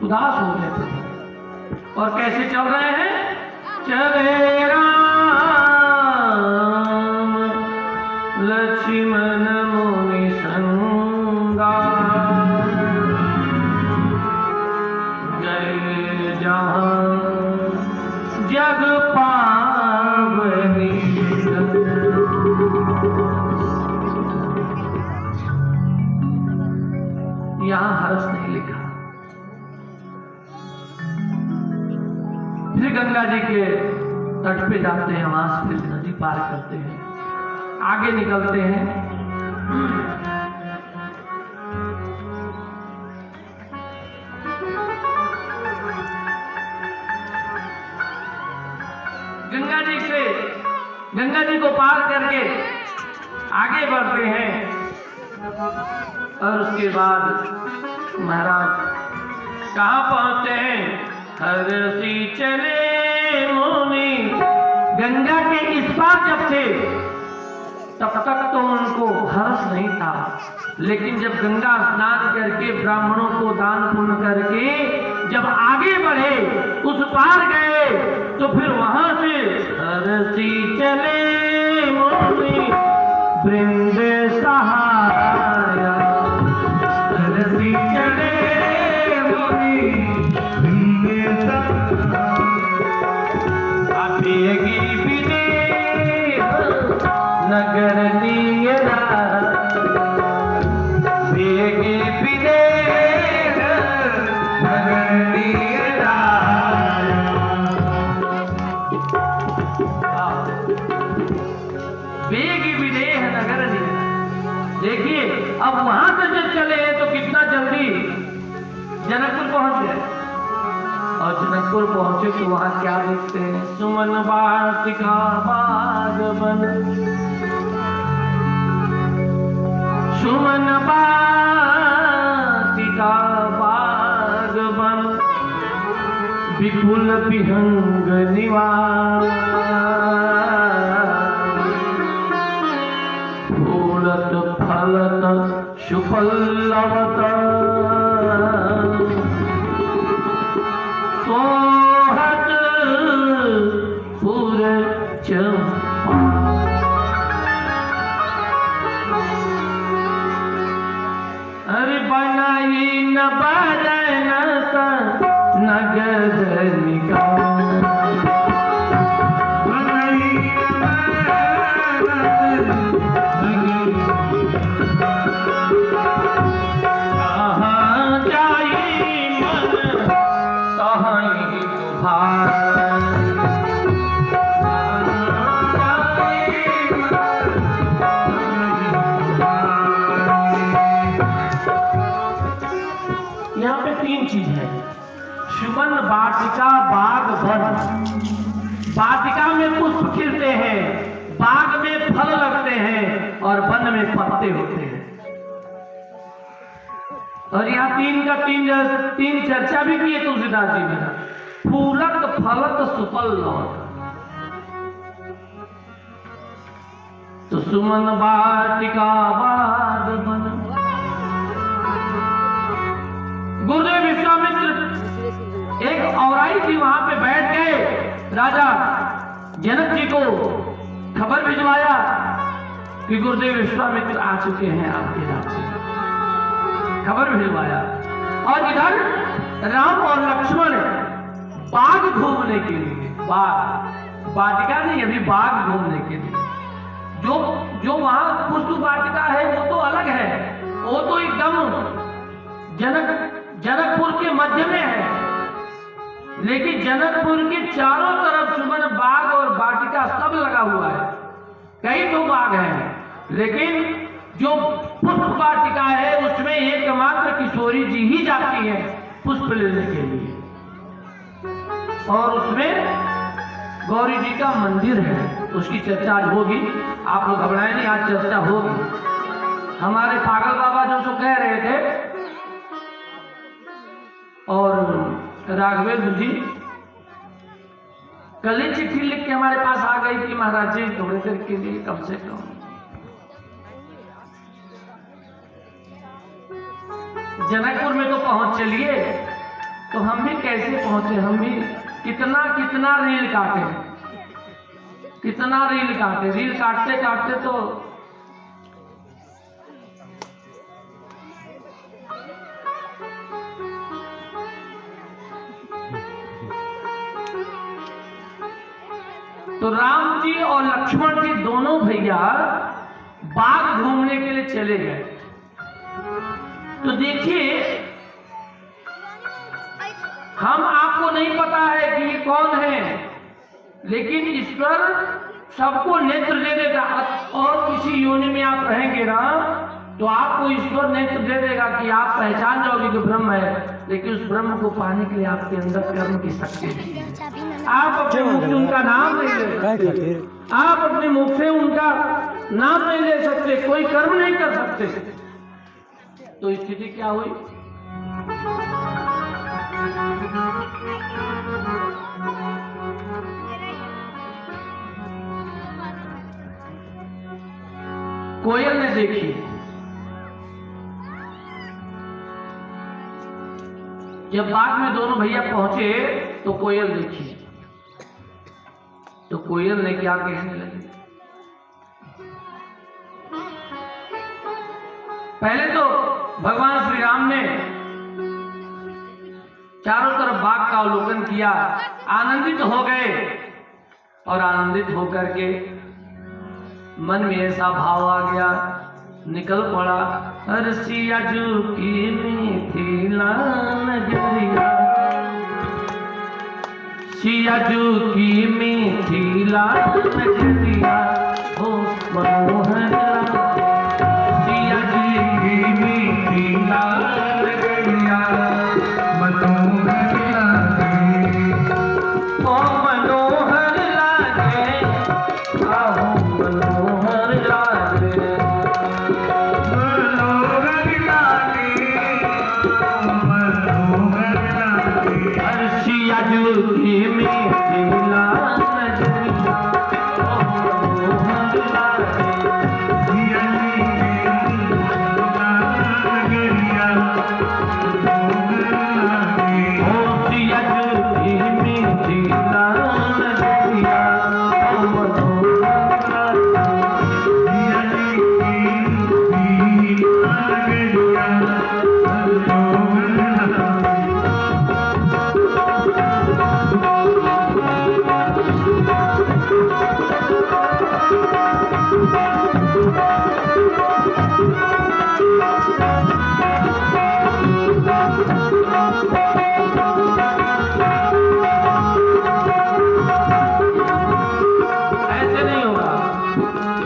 उदास हो गए और कैसे चल रहे हैं? चले राम लक्ष्मण मुनि संगा, गए जहां जग पावनी। यहां हर्ष नहीं लिखा। फिर गंगा जी के तट पे जाते हैं, वहां से फिर नदी पार करते हैं, आगे निकलते हैं। गंगा जी को पार करके आगे बढ़ते हैं और उसके बाद महाराज कहां पहुंचते हैं? हरसी चले मुनि। गंगा के इस पार जब थे तब तक तो उनको हर्ष नहीं था, लेकिन जब गंगा स्नान करके ब्राह्मणों को दान पुण्य करके जब आगे बढ़े, उस पार गए, तो फिर वहां से हरसी चले मुनि वृंद सहाया। हरसी चले मुनि वृंद सहाया, अभेगी विदेह नगर नियरा। भेगी विदेह नगर नियरा। वेगी विदेह नगर नियरा। देखिए अब वहां से जब चले तो कितना जल्दी जनकपुर पहुंच गए। और जनकपुर पहुंचे तो वहां क्या देखते हैं? सुमन वाटिका बाग बन। सुमन वाटिका बाग बन, विपुल विहंग निवास। फूलत फलत सुपल्लवत, सोहत पुर चंपा। अरे बनाई न बरन नगद निकाल। बनाई न बरन कहाँ जाई मन तहाँ तुम्हार। यहाँ पे तीन चीज है। सुमन वाटिका बाग वन। वाटिका में पुष्प खिलते हैं, बाग में फल लगते हैं और वन में पत्ते होते हैं। और यहाँ तीन चर्चा भी की है तुलसीदास जी ने। फूलत फलत सुपल्लवत। तो सुमन वाटिका बाग वन। गुरुदेव विश्वामित्र एक औराई थी, वहां पे बैठ गए। राजा जनक जी को खबर भिजवाया कि गुरुदेव विश्वामित्र आ चुके हैं आपके राज्य। खबर भिजवाया और इधर राम और लक्ष्मण बाग घूमने के लिए, बाग वाटिका नहीं, अभी बाग घूमने के लिए। जो वहां पुष्प वाटिका है वो तो अलग है, वो तो एकदम जनकपुर के मध्य में है। लेकिन जनकपुर के चारों तरफ सुमन बाग और वाटिका सब लगा हुआ है। कई तो बाग हैं, लेकिन जो पुष्प वाटिका है उसमें एकमात्र किशोरी जी ही जाती है पुष्प लेने के लिए। और उसमें गौरी जी का मंदिर है, उसकी चर्चा आज होगी। आप लोग घबराए नहीं, आज चर्चा होगी। हमारे पागल बाबा जो सो कह रहे थे और राघवेंद्र जी कल ही चिट्ठी लिख के हमारे पास आ गई कि महाराज जी थोड़ी देर के लिए कम से कम जनकपुर में तो पहुंच चलिए। तो हम भी कैसे पहुंचे, हम भी कितना कितना रील काटे, कितना रील काटे, रील काटते काटते तो राम जी और लक्ष्मण जी दोनों भैया बाग घूमने के लिए चले गए। तो देखिए, हम आपको नहीं पता है कि ये कौन है, लेकिन ईश्वर सबको नेत्र दे देगा। और किसी योनि में आप रहेंगे ना तो आपको ईश्वर नेत्र दे देगा कि आप पहचान जाओगे कि ब्रह्म है, लेकिन उस ब्रह्म को पाने के लिए आपके अंदर कर्म की शक्ति है। आप अपने मुख से उनका नाम नहीं ले सकते, आप अपने मुख से उनका नाम नहीं ले सकते, कोई कर्म नहीं कर सकते। तो स्थिति क्या हुई? कोयल ने देखी, जब बाग में दोनों भैया पहुंचे तो कोयल देखी, तो कोयल ने क्या कहने लगी? पहले तो भगवान श्री राम ने चारों तरफ बाग का अवलोकन किया, आनंदित हो गए, और आनंदित होकर के मन में ऐसा भाव आ गया, निकल पड़ा, रसिया जू की मिथिला नगरिया, सियाजू की मिथिला नगरिया, हो मनोहर